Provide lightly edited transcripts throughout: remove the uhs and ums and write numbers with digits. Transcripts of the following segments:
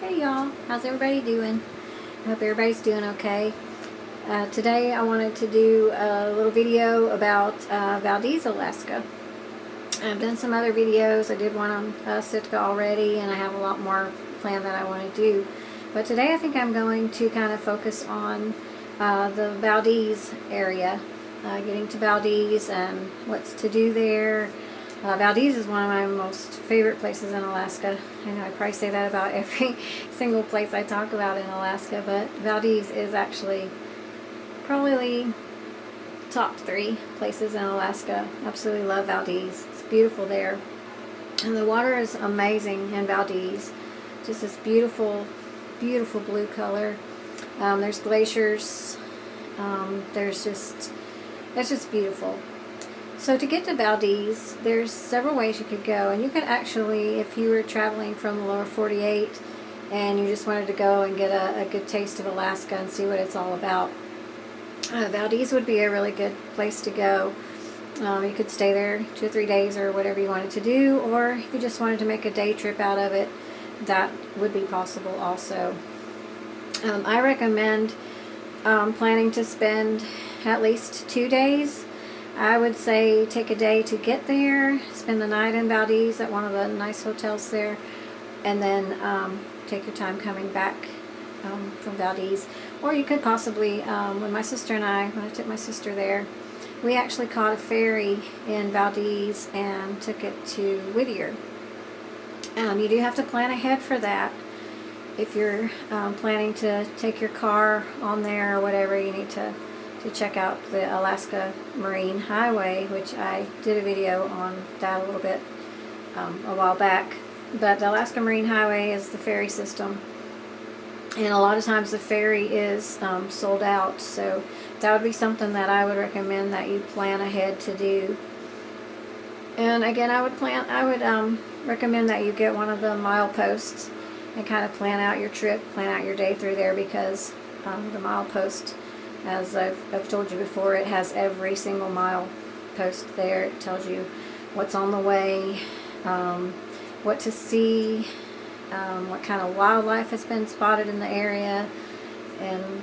Hey y'all, how's everybody doing? I hope everybody's doing okay. Today I wanted to do a little video about Valdez, Alaska. I've done some other videos. I did one on Sitka already, and I have a lot more planned that I want to do. But today I think I'm going to kind of focus on the Valdez area, getting to Valdez and what's to do there. Valdez is one of my most favorite places in Alaska. I know I probably say that about every single place I talk about in Alaska, but Valdez is actually probably top 3 places in Alaska. Absolutely love Valdez. It's beautiful there. And the water is amazing in Valdez. Just this beautiful, beautiful blue color. There's glaciers. It's just beautiful. So to get to Valdez, there's several ways you could go, and you could actually, if you were traveling from the lower 48 and you just wanted to go and get a good taste of Alaska and see what it's all about, Valdez would be a really good place to go. You could stay there 2 or 3 days or whatever you wanted to do, or if you just wanted to make a day trip out of it, that would be possible also. I recommend planning to spend at least 2 days. I would say take a day to get there, spend the night in Valdez at one of the nice hotels there, and then take your time coming back from Valdez. Or you could possibly, when I took my sister there, we actually caught a ferry in Valdez and took it to Whittier. You do have to plan ahead for that. If you're planning to take your car on there or whatever, you need to check out the Alaska Marine Highway, which I did a video on that a little bit a while back. But the Alaska Marine Highway is the ferry system, and a lot of times the ferry is sold out, so that would be something that I would recommend that you plan ahead to do. And again, I would recommend that you get one of the mileposts and kind of plan out your trip, plan out your day through there, because the milepost, as I've told you before, it has every single mile post there. It tells you what's on the way, what to see, what kind of wildlife has been spotted in the area in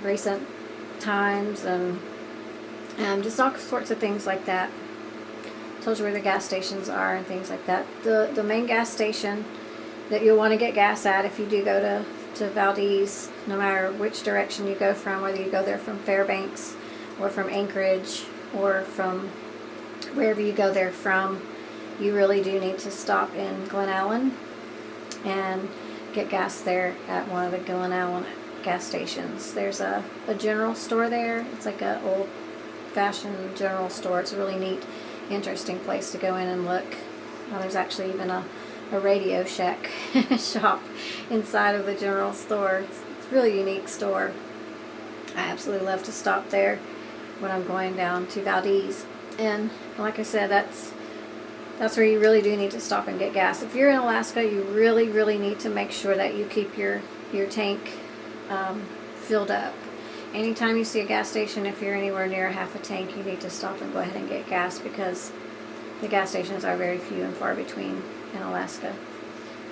recent times, and just all sorts of things like that. It tells you where the gas stations are and things like that. The main gas station that you'll want to get gas at if you do go to Valdez, no matter which direction you go from, whether you go there from Fairbanks or from Anchorage or from wherever you go there from, you really do need to stop in Glen Allen and get gas there at one of the Glen Allen gas stations. There's a general store there. It's like an old-fashioned general store. It's a really neat, interesting place to go in and look. There's actually even a Radio Shack shop inside of the general store. It's a really unique store. I absolutely love to stop there when I'm going down to Valdez. And like I said, that's where you really do need to stop and get gas. If you're in Alaska, you really, really need to make sure that you keep your tank filled up. Anytime you see a gas station, if you're anywhere near half a tank, you need to stop and go ahead and get gas, because the gas stations are very few and far between in Alaska.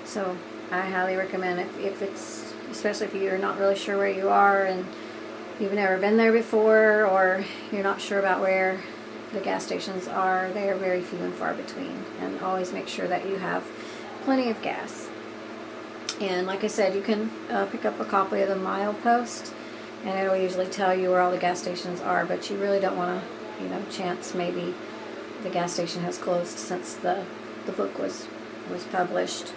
So I highly recommend if it's, especially if you're not really sure where you are and you've never been there before, or you're not sure about where the gas stations are, they are very few and far between, and always make sure that you have plenty of gas. And like I said, you can pick up a copy of the milepost, and it will usually tell you where all the gas stations are, but you really don't want to, chance maybe the gas station has closed since the book was published.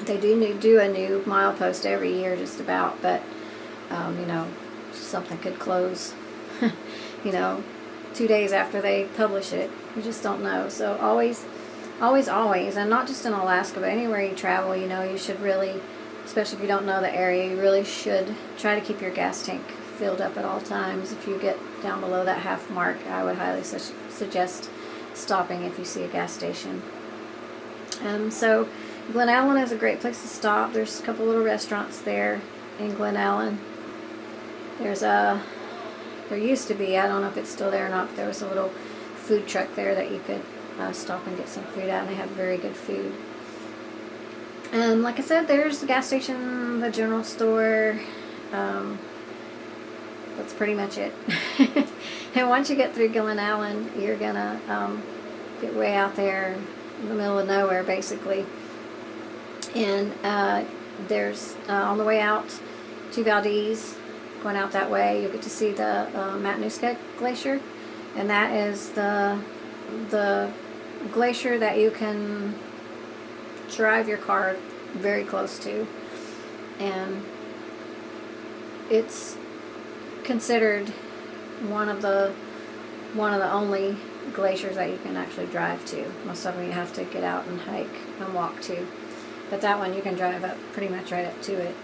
They do a new milepost every year just about, but something could close 2 days after they publish it. You just don't know. So always, and not just in Alaska, but anywhere you travel, you should really, especially if you don't know the area, you really should try to keep your gas tank filled up at all times. If you get down below that half mark, I would highly suggest stopping if you see a gas station. So Glen Allen is a great place to stop. There's a couple little restaurants there in Glen Allen. There used to be, I don't know if it's still there or not, but there was a little food truck there that you could stop and get some food at, and they have very good food. Like I said, there's the gas station, the general store. Um, that's pretty much it. And once you get through Gillen Allen, you're gonna get way out there in the middle of nowhere, basically. And there's on the way out to Valdez, going out that way, you'll get to see the Matanuska Glacier, and that is the glacier that you can drive your car very close to, and it's considered one of the only glaciers that you can actually drive to. Most of them you have to get out and hike and walk to, but that one you can drive up pretty much right up to it.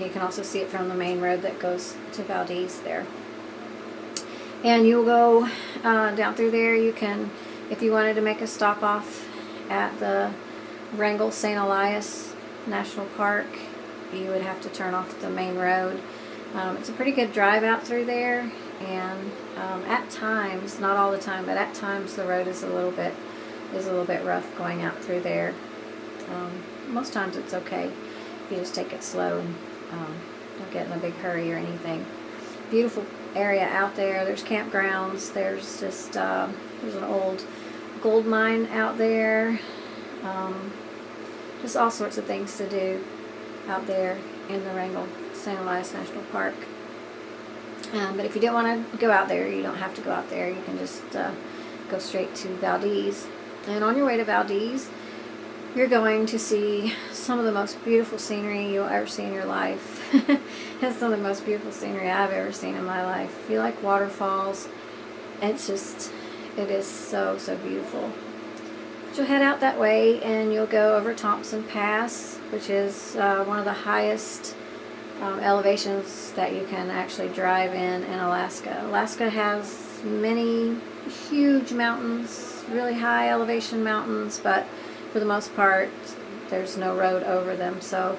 You can also see it from the main road that goes to Valdez there. And you'll go down through there. You can, if you wanted to make a stop off at the Wrangell St. Elias National Park, you would have to turn off the main road. It's a pretty good drive out through there, and at times, not all the time, but at times the road is a little bit rough going out through there. Most times it's okay if you just take it slow and don't get in a big hurry or anything. Beautiful area out there. There's campgrounds. There's just there's an old gold mine out there. Just all sorts of things to do out there in the Wrangell St. Elias National Park. But if you don't want to go out there, you don't have to go out there. You can just go straight to Valdez. And on your way to Valdez, you're going to see some of the most beautiful scenery you'll ever see in your life. It's some of the most beautiful scenery I've ever seen in my life. If you like waterfalls, it is so, so beautiful. But you'll head out that way and you'll go over Thompson Pass, which is one of the highest elevations that you can actually drive in Alaska. Alaska has many huge mountains, really high elevation mountains, but for the most part there's no road over them. So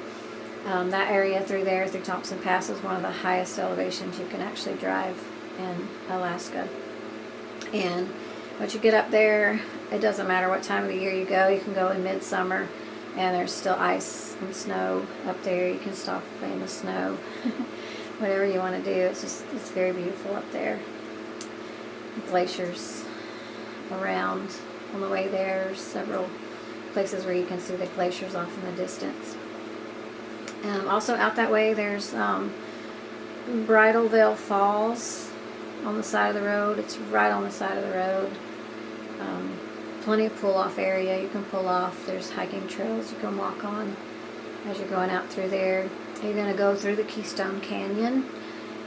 that area through there, through Thompson Pass, is one of the highest elevations you can actually drive in Alaska. And once you get up there, it doesn't matter what time of the year you go. You can go in midsummer and there's still ice and snow up there. You can stop and play in the snow. Whatever you want to do. It's very beautiful up there. Glaciers around on the way there. There's several places where you can see the glaciers off in the distance. Also out that way there's Bridalveil Falls on the side of the road. It's right on the side of the road. Plenty of pull-off area. You can pull off. There's hiking trails you can walk on as you're going out through there. You're going to go through the Keystone Canyon,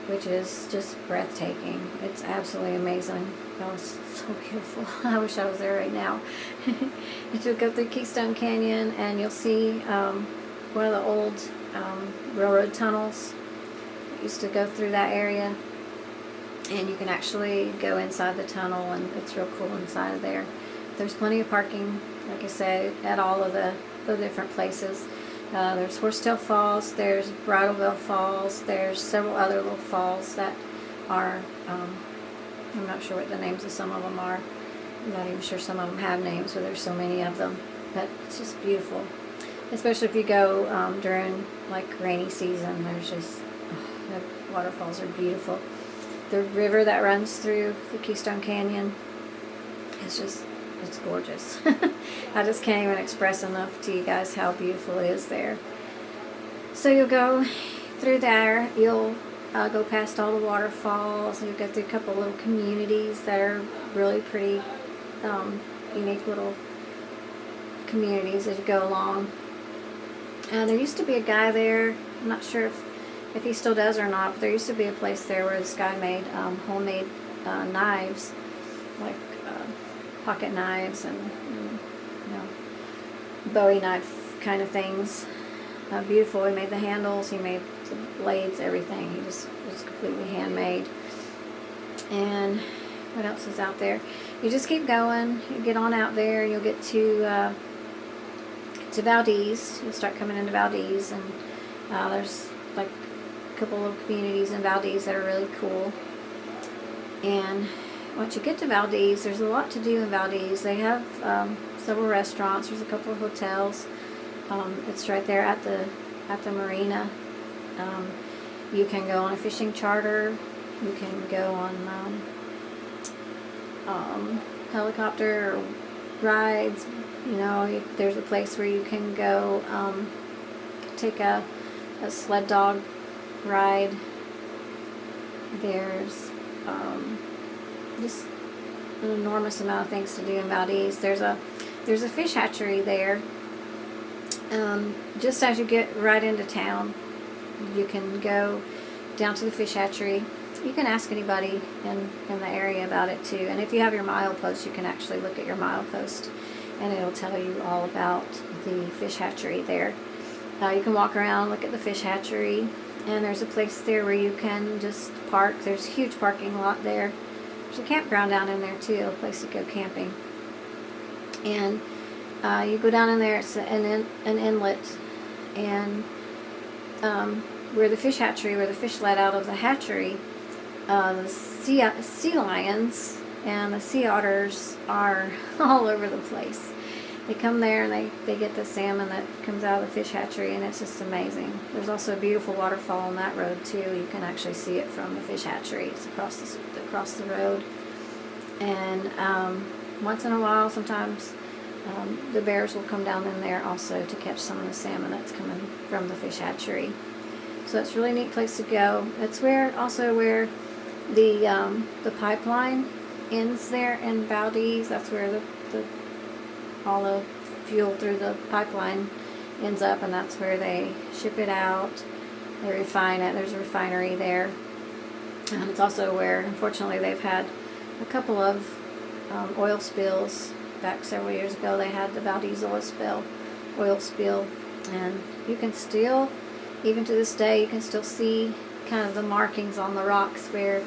which is just breathtaking. It's absolutely amazing. Oh, it's so beautiful. I wish I was there right now. You'll go through Keystone Canyon and you'll see one of the old railroad tunnels that used to go through that area. And you can actually go inside the tunnel, and it's real cool inside of there. There's plenty of parking, like I said, at all of the different places. There's Horsetail Falls, there's Bridalveil Falls, there's several other little falls that are, I'm not sure what the names of some of them are. I'm not even sure some of them have names, but there's so many of them. But it's just beautiful. Especially if you go during like rainy season, there's just, the waterfalls are beautiful. The river that runs through the Keystone Canyon is just, it's gorgeous. I just can't even express enough to you guys how beautiful it is there. So you'll go through there, you'll go past all the waterfalls, you'll go through a couple little communities that are really pretty unique little communities as you go along. There used to be a guy there, I'm not sure if he still does or not, but there used to be a place there where this guy made homemade knives, like pocket knives and Bowie knife kind of things. Beautiful. He made the handles, he made the blades, everything. He just was completely handmade. And what else is out there? You just keep going. You get on out there. You'll get to Valdez. You'll start coming into Valdez, and there's like a couple of communities in Valdez that are really cool. And once you get to Valdez, there's a lot to do in Valdez. They have several restaurants. There's a couple of hotels. It's right there at the marina. You can go on a fishing charter. You can go on helicopter rides. You know, there's a place where you can go take a sled dog ride. There's just an enormous amount of things to do in Valdez. There's a fish hatchery there. Just as you get right into town, you can go down to the fish hatchery. You can ask anybody in the area about it too. And if you have your milepost, you can actually look at your milepost and it'll tell you all about the fish hatchery there. You can walk around, look at the fish hatchery, and there's a place there where you can just park. There's a huge parking lot there. There's a campground down in there too, a place to go camping. And you go down in there, it's an inlet, and where the fish hatchery, where the fish let out of the hatchery, the sea lions and the sea otters are all over the place. They come there and they get the salmon that comes out of the fish hatchery, and it's just amazing. There's also a beautiful waterfall on that road too. You can actually see it from the fish hatchery. It's across the road. And once in a while, sometimes the bears will come down in there also to catch some of the salmon that's coming from the fish hatchery. So it's a really neat place to go. It's where the pipeline ends there in Valdez. That's where all the fuel through the pipeline ends up, and that's where they ship it out. They refine it. There's a refinery there. It's also where, unfortunately, they've had a couple of oil spills. Back several years ago, they had the Valdez oil spill, and you can still, even to this day, you can still see kind of the markings on the rocks where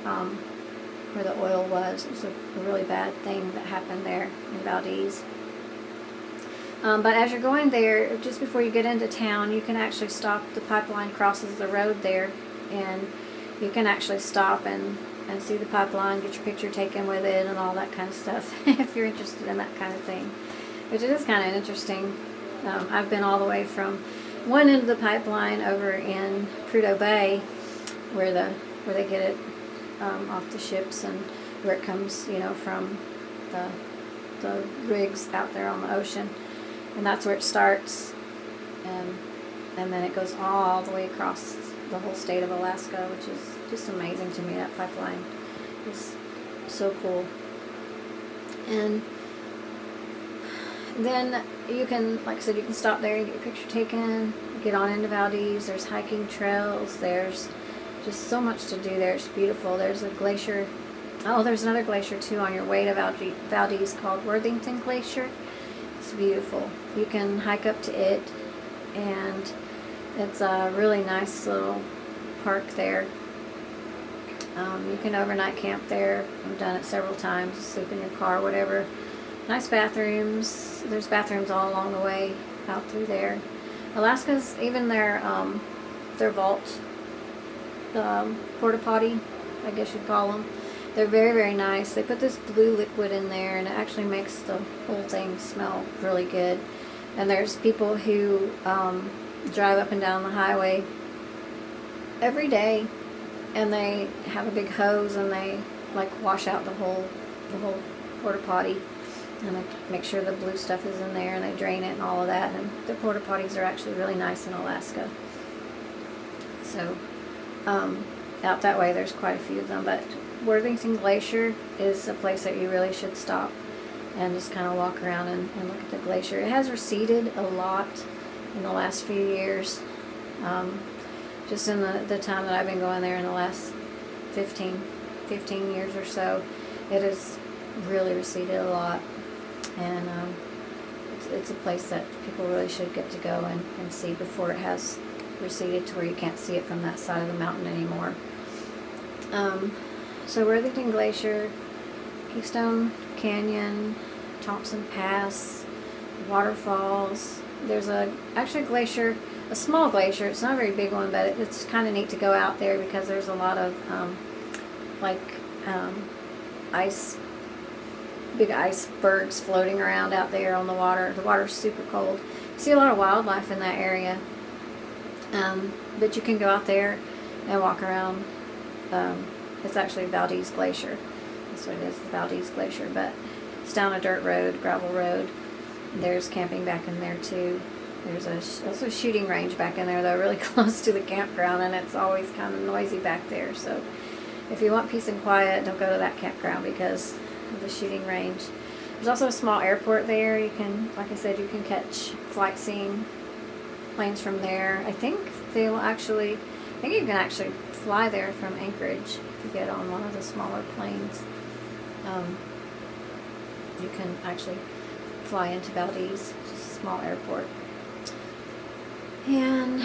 the oil was. It was a really bad thing that happened there in Valdez. But as you're going there, just before you get into town, you can actually stop. The pipeline crosses the road there, and you can actually stop and see the pipeline, get your picture taken with it, and all that kind of stuff, if you're interested in that kind of thing. Which it is kind of interesting. I've been all the way from one end of the pipeline over in Prudhoe Bay, where they get it off the ships, and where it comes, from the rigs out there on the ocean. And that's where it starts, and then it goes all the way across the whole state of Alaska, which is just amazing to me. That pipeline is so cool. And then you can, like I said, you can stop there and get your picture taken, get on into Valdez. There's hiking trails. There's just so much to do there. It's beautiful. There's a glacier. Oh, there's another glacier too on your way to Valdez called Worthington Glacier. It's beautiful. You can hike up to it, and it's a really nice little park there. You can overnight camp there. I've done it several times. Sleep in your car, whatever. Nice bathrooms. There's bathrooms all along the way out through there. Alaska's, even their vault, porta potty, I guess you'd call them. They're very, very nice. They put this blue liquid in there, and it actually makes the whole thing smell really good. And there's people who drive up and down the highway every day, and they have a big hose, and they wash out the whole porta potty, and they make sure the blue stuff is in there, and they drain it and all of that. And the porta potties are actually really nice in Alaska. So out that way, there's quite a few of them. But Worthington Glacier is a place that you really should stop and just kind of walk around and look at the glacier. It has receded a lot in the last few years. Just in the time that I've been going there in the last 15 years or so, it has really receded a lot. And it's a place that people really should get to go and see before it has receded to where you can't see it from that side of the mountain anymore. So Worthington Glacier, Keystone Canyon, Thompson Pass, waterfalls. There's actually a glacier, a small glacier. It's not a very big one, but it's kind of neat to go out there because there's a lot of ice, big icebergs floating around out there on the water. The water's super cold. see a lot of wildlife in that area. But you can go out there and walk around. It's actually Valdez Glacier. That's what it is, the Valdez Glacier. But it's down a dirt road, gravel road. There's camping back in there too. There's also a shooting range back in there, though, really close to the campground, and it's always kind of noisy back there. So if you want peace and quiet, don't go to that campground because of the shooting range. There's also a small airport there. You can, like I said, you can catch flight seeing planes from there. I think you can actually fly there from Anchorage if you get on one of the smaller planes. You can actually fly into Valdez, just a small airport. And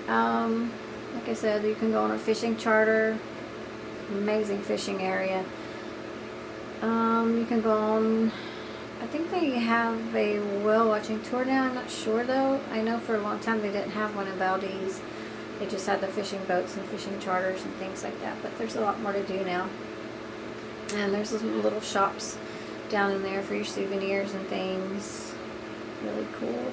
like I said, you can go on a fishing charter. Amazing fishing area. You can go on, I think they have a whale watching tour now. I'm not sure though. I know for a long time they didn't have one in Valdez. They just had the fishing boats and fishing charters and things like that. But there's a lot more to do now. And there's some little shops down in there for your souvenirs and things. Really cool.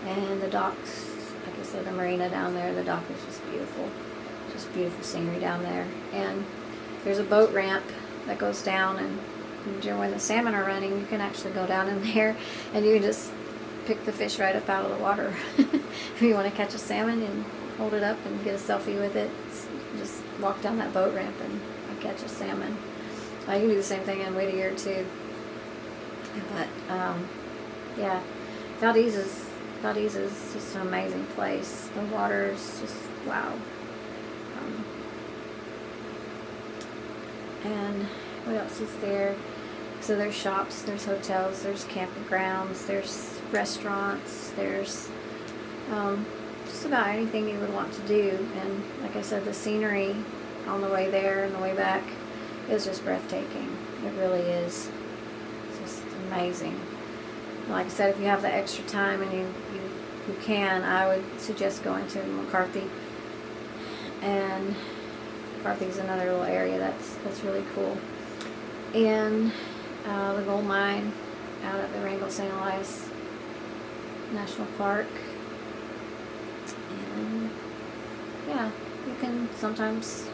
And the docks, like I said, the marina down there, the dock is just beautiful. Just beautiful scenery down there. And there's a boat ramp that goes down, and when the salmon are running, you can actually go down in there and you can just pick the fish right up out of the water. If you want to catch a salmon and hold it up and get a selfie with it, just walk down that boat ramp and catch a salmon. You can do the same thing in Whittier too. But yeah, Valdez is just an amazing place. The water is just wow. And what else is there? So there's shops, there's hotels, there's campgrounds, there's restaurants, there's just about anything you would want to do. And like I said, the scenery on the way there and the way back is just breathtaking. It really is. It's just amazing. Like I said, if you have the extra time and you can, I would suggest going to McCarthy. And McCarthy's another little area that's really cool. And the gold mine out at the Wrangell St. Elias National Park. And yeah, you can sometimes,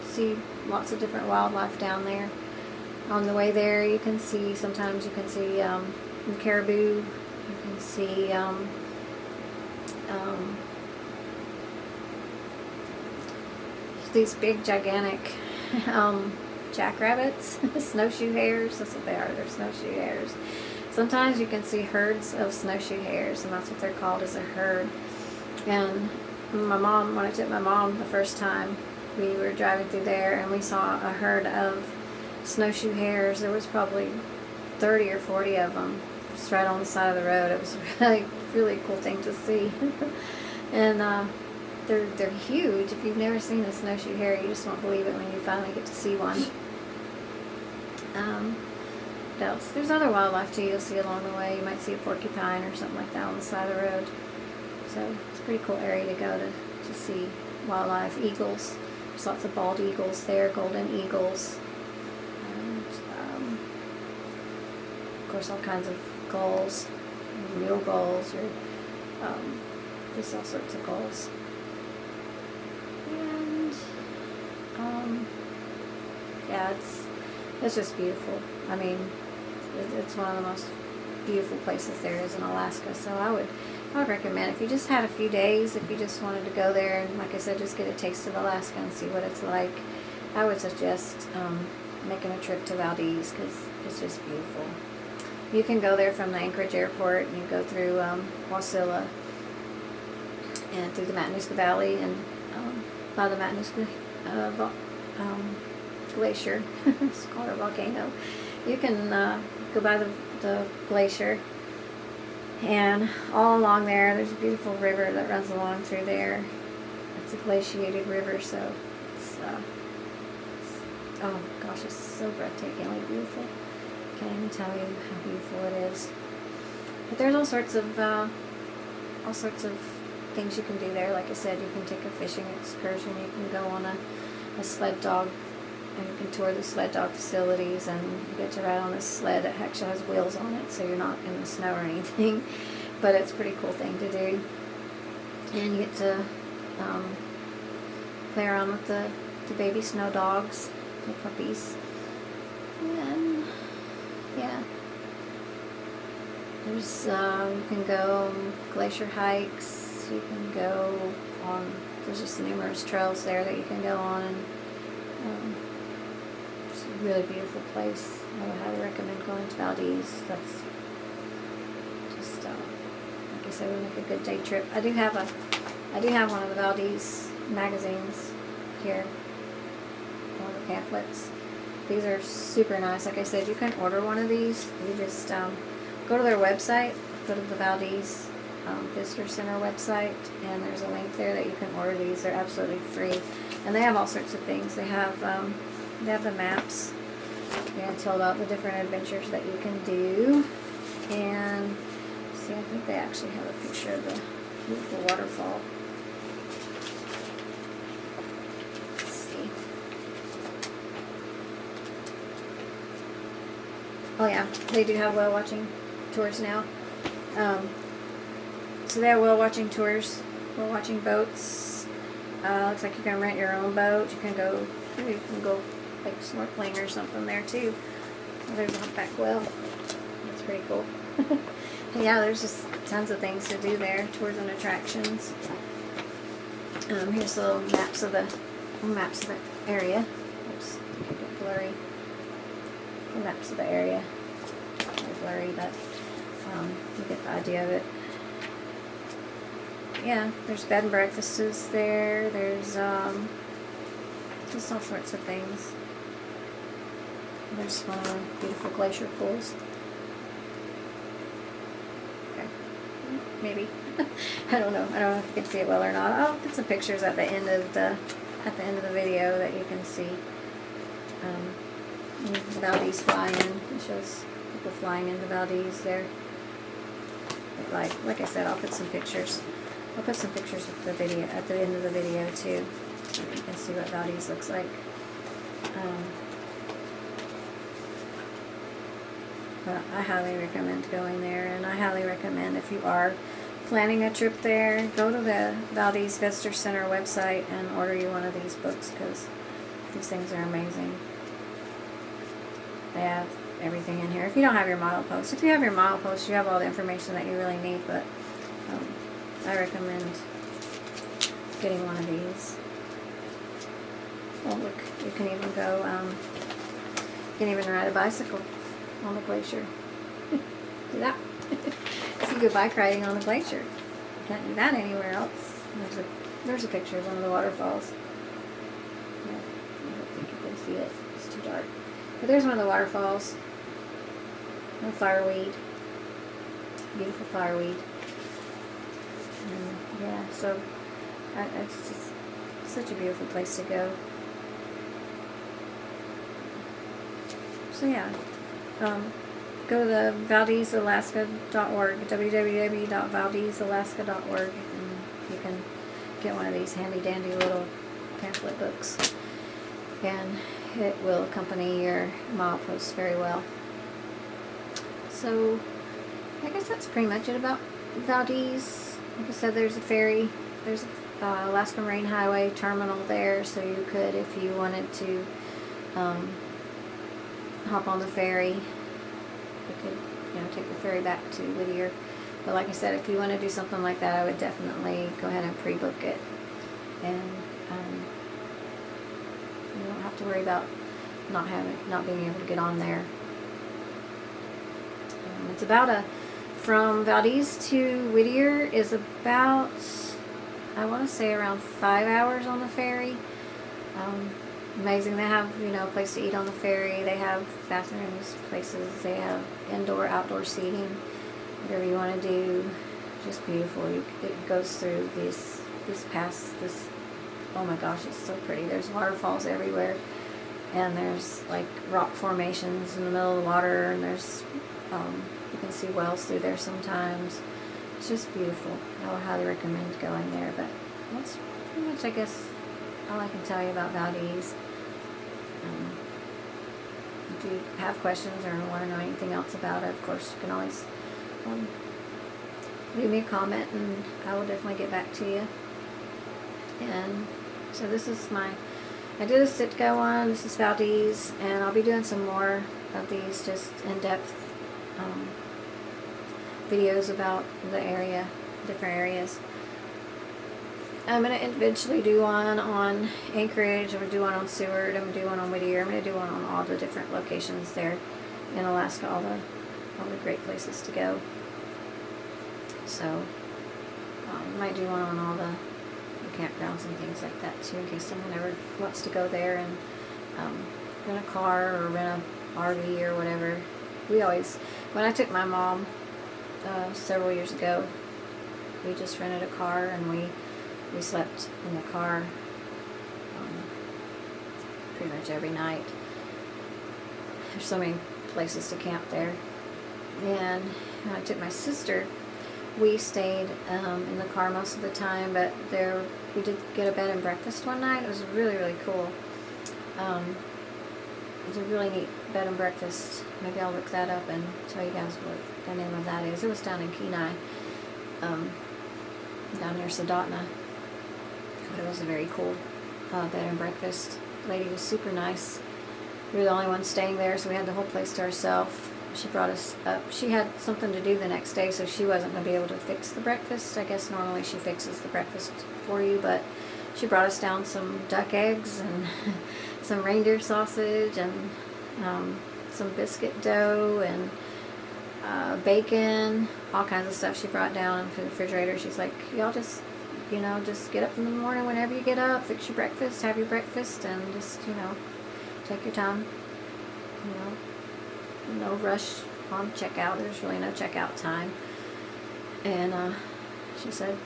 see lots of different wildlife down there. On the way there, sometimes you can see caribou. You can see these big, gigantic jackrabbits, snowshoe hares. That's what they are. They're snowshoe hares. Sometimes you can see herds of snowshoe hares, and that's what they're called, is a herd. And when I took my mom the first time, we were driving through there, and we saw a herd of snowshoe hares. There was probably 30 or 40 of them just right on the side of the road. It was really, really cool thing to see. And they're huge. If you've never seen a snowshoe hare, you just won't believe it when you finally get to see one. What else? There's other wildlife too you'll see along the way. You might see a porcupine or something like that on the side of the road. So it's a pretty cool area to go to see wildlife. Eagles. There's lots of bald eagles there, golden eagles. And of course all kinds of gulls, mule gulls, or just all sorts of gulls. And yeah, it's just beautiful. I mean, it's one of the most beautiful places there is in Alaska. So I would recommend, if you just had a few days, if you just wanted to go there and, like I said, just get a taste of Alaska and see what it's like, I would suggest making a trip to Valdez, because it's just beautiful. You can go there from the Anchorage airport, and you go through Wasilla and through the Matanuska Valley and by the Matanuska glacier. It's called a volcano. You can go by the glacier, and all along there's a beautiful river that runs along through there. It's a glaciated river, so it's oh gosh, it's so breathtakingly beautiful. Can't even tell you how beautiful it is. But there's all sorts of things you can do there. Like I said, you can take a fishing excursion. You can go on a sled dog, and you can tour the sled dog facilities, and you get to ride on this sled that actually has wheels on it, so you're not in the snow or anything. but it's a pretty cool thing to do. And you get to play around with the baby snow dogs, the puppies. And yeah, there's you can go glacier hikes. You can go on. There's just numerous trails there that you can go on, and it's a really beautiful place. I would highly recommend going to Valdez. That's just like I said, would make a good day trip. I do have one of the Valdez magazines here, one of the pamphlets. These are super nice. Like I said, you can order one of these. You just go to their website, go to the Valdez Visitor Center website, and there's a link there that you can order these. They're absolutely free, and they have all sorts of things. They have the maps. They're going to tell about the different adventures that you can do, and see, I think they actually have a picture of the beautiful waterfall. Let's see. Oh yeah, they do have whale watching tours now. So they have whale watching tours, whale watching boats. Looks like you can rent your own boat. You can go like snorkeling or something there too. Oh, there's a humpback whale. That's pretty cool. And yeah, there's just tons of things to do there, tours and attractions. Here's the little maps of the area. Oops, a bit blurry. The maps of the area. They're blurry, but you get the idea of it. Yeah, there's bed and breakfasts there. There's just all sorts of things. There's one of the beautiful glacier pools. Okay, maybe. I don't know. I don't know if you can see it well or not. I'll put some pictures at the end of the video that you can see. Valdez flying. It shows people flying into Valdez there. But like I said, I'll put some pictures. I'll put some pictures of the video at the end of the video too, so you can see what Valdez looks like. But I highly recommend going there, and I highly recommend if you are planning a trip there, go to the Valdez Visitor Center website and order you one of these books, because these things are amazing. They have everything in here. If you don't have your milepost, you have all the information that you really need, but I recommend getting one of these. Oh look, you can even go, you can even ride a bicycle on the glacier. Do that. So you go bike riding on the glacier. You can't do that anywhere else. There's a picture of one of the waterfalls. Yeah, I don't think you can see it. It's too dark. But there's one of the waterfalls. No fireweed. Beautiful fireweed. And yeah, so it's just such a beautiful place to go. So yeah, go to the ValdezAlaska.org, www.valdezalaska.org, and you can get one of these handy dandy little pamphlet books, and it will accompany your mileposts very well. So I guess that's pretty much it about Valdez. Like I said, there's a ferry, there's a Alaska Marine Highway terminal there, so you could, if you wanted to hop on the ferry, you could, take the ferry back to Whittier. But like I said, if you want to do something like that, I would definitely go ahead and pre-book it, and you don't have to worry about not being able to get on there. It's about from Valdez to Whittier is about, I want to say, around 5 hours on the ferry. Amazing. They have, a place to eat on the ferry. They have bathrooms, places. They have indoor, outdoor seating, whatever you want to do. Just beautiful. It goes through this pass, oh my gosh, it's so pretty. There's waterfalls everywhere, and there's like rock formations in the middle of the water, and there's, you can see whales through there sometimes. It's just beautiful. I would highly recommend going there, but that's pretty much, I guess, all I can tell you about Valdez. If you have questions or want to know anything else about it, of course, you can always leave me a comment and I will definitely get back to you. And so this is I did a Sitka one, this is Valdez, and I'll be doing some more of these just in-depth videos about the area, different areas. I'm going to eventually do one on Anchorage, I'm going to do one on Seward, I'm going to do one on Whittier, I'm going to do one on all the different locations there in Alaska, all the great places to go. So, might do one on all the campgrounds and things like that too, in case someone ever wants to go there and rent a car or rent a RV or whatever. We always, when I took my mom several years ago, we just rented a car and we slept in the car pretty much every night. There's so many places to camp there. And when I took my sister, we stayed in the car most of the time, but we did get a bed and breakfast one night. It was really, really cool. It was a really neat bed and breakfast. Maybe I'll look that up and tell you guys what the name of that is. It was down in Kenai, down near Soldotna. But it was a very cool bed and breakfast. The lady was super nice. We were the only ones staying there, so we had the whole place to ourselves. She brought us up. She had something to do the next day, so she wasn't going to be able to fix the breakfast. I guess normally she fixes the breakfast for you, but she brought us down some duck eggs and some reindeer sausage and some biscuit dough and bacon, all kinds of stuff she brought down for the refrigerator. She's like, y'all just get up in the morning whenever you get up, fix your breakfast, have your breakfast, and just, take your time, no rush on checkout. There's really no checkout time. And she said,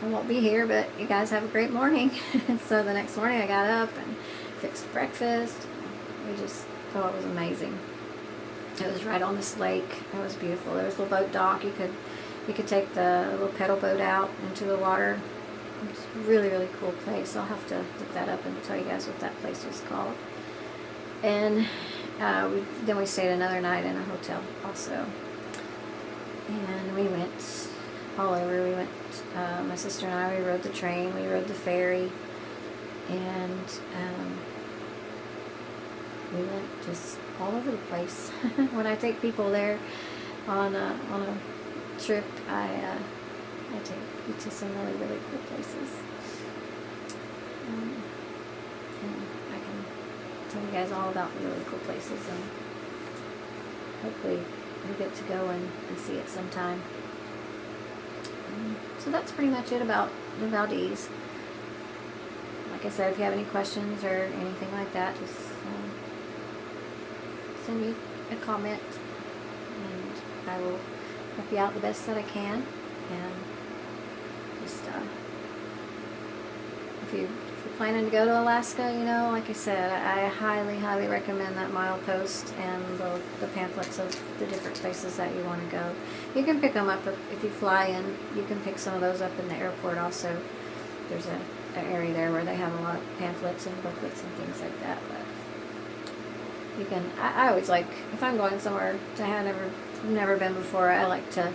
I won't be here, but you guys have a great morning. So the next morning I got up and fixed breakfast. We just thought it was amazing. It was right on this lake. It was beautiful. There was a little boat dock. You could take the little pedal boat out into the water. It's a really, really cool place. I'll have to look that up and tell you guys what that place was called. And then we stayed another night in a hotel also. And we went all over. We went, my sister and I, we rode the train, we rode the ferry, and we went just all over the place. When I take people there on a trip, I take you to some really, really cool places. And I can tell you guys all about the really cool places, and hopefully you get to go and see it sometime. So that's pretty much it about the Valdez. Like I said, if you have any questions or anything like that, just send me a comment and I will help you out the best that I can. And just if you're planning to go to Alaska, like I said, I highly, highly recommend that milepost and the pamphlets of the different places that you want to go. You can pick them up if you fly in. You can pick some of those up in the airport also. There's an area there where they have a lot of pamphlets and booklets and things like that. But you can. I always like, if I'm going somewhere to have never been before, I like to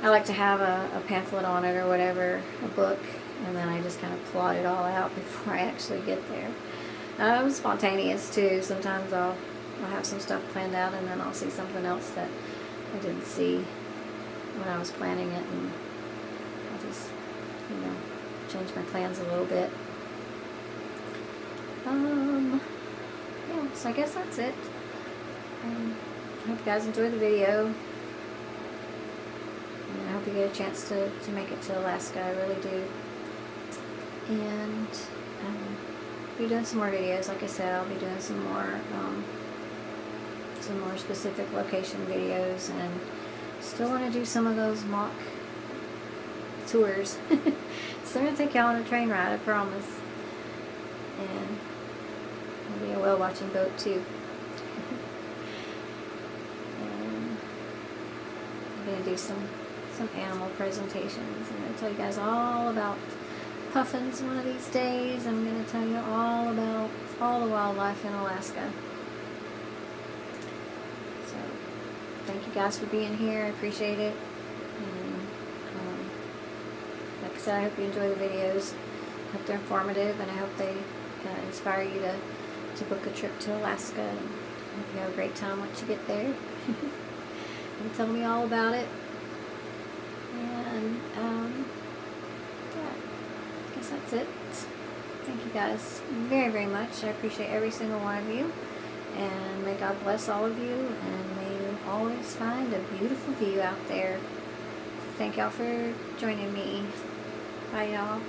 have a pamphlet on it or whatever, a book. And then I just kind of plot it all out before I actually get there. I'm spontaneous too. Sometimes I'll have some stuff planned out and then I'll see something else that I didn't see when I was planning it, and I'll just, change my plans a little bit. Yeah, so I guess that's it. I hope you guys enjoyed the video. And I hope you get a chance to make it to Alaska. I really do. And I'll be doing some more videos. Like I said, I'll be doing some more specific location videos, and still want to do some of those mock tours. So I'm going to take y'all on a train ride, I promise. And it'll be a whale watching boat too. And I'm going to do some animal presentations. I'm going to tell you guys all about puffins one of these days. I'm going to tell you all about all the wildlife in Alaska. So, thank you guys for being here. I appreciate it. And like I said, I hope you enjoy the videos. I hope they're informative, and I hope they inspire you to book a trip to Alaska. And I hope you have a great time once you get there. And tell me all about it. And yeah, I guess that's it. Thank you guys very, very much. I appreciate every single one of you. And may God bless all of you. And may you always find a beautiful view out there. Thank y'all for joining me. Bye, y'all.